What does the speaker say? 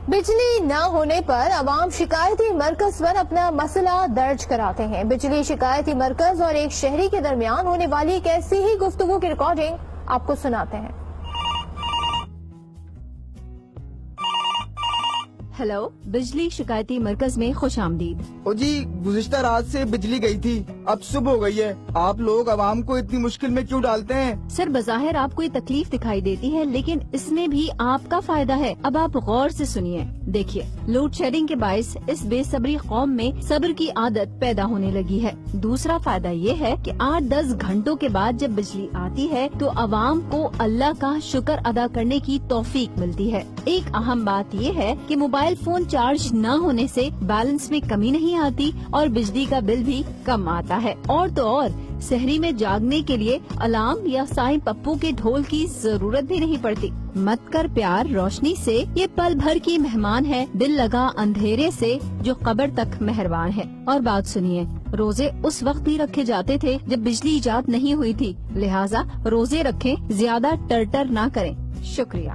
بجلی نہ ہونے پر عوام شکایتی مرکز پر اپنا مسئلہ درج کراتے ہیں۔ بجلی شکایتی مرکز اور ایک شہری کے درمیان ہونے والی ایک ایسی ہی گفتگو کی ریکارڈنگ آپ کو سناتے ہیں۔ ہیلو، بجلی شکایتی مرکز میں خوش آمدید۔ جی گزشتہ رات سے بجلی گئی تھی، اب صبح ہو گئی ہے، آپ لوگ عوام کو اتنی مشکل میں کیوں ڈالتے ہیں؟ سر، بظاہر آپ کو یہ تکلیف دکھائی دیتی ہے، لیکن اس میں بھی آپ کا فائدہ ہے۔ اب آپ غور سے سنیے۔ دیکھیے، لوڈ شیڈنگ کے باعث اس بے صبری قوم میں صبر کی عادت پیدا ہونے لگی ہے۔ دوسرا فائدہ یہ ہے کہ 8-10 گھنٹوں کے بعد جب بجلی آتی ہے تو عوام کو اللہ کا شکر ادا کرنے کی توفیق ملتی ہے۔ ایک اہم بات یہ ہے کہ موبائل فون چارج نہ ہونے سے بیلنس میں کمی نہیں آتی اور بجلی کا بل بھی کم آتا ہے۔ اور تو اور سحری میں جاگنے کے لیے الارم یا سائیں پپو کے ڈھول کی ضرورت بھی نہیں پڑتی۔ مت کر پیار روشنی سے، یہ پل بھر کی مہمان ہے، دل لگا اندھیرے سے جو قبر تک مہربان ہے۔ اور بات سنیے، روزے اس وقت بھی رکھے جاتے تھے جب بجلی ایجاد نہیں ہوئی تھی، لہٰذا روزے رکھیں، زیادہ ٹرٹر نہ کریں۔ شکریہ۔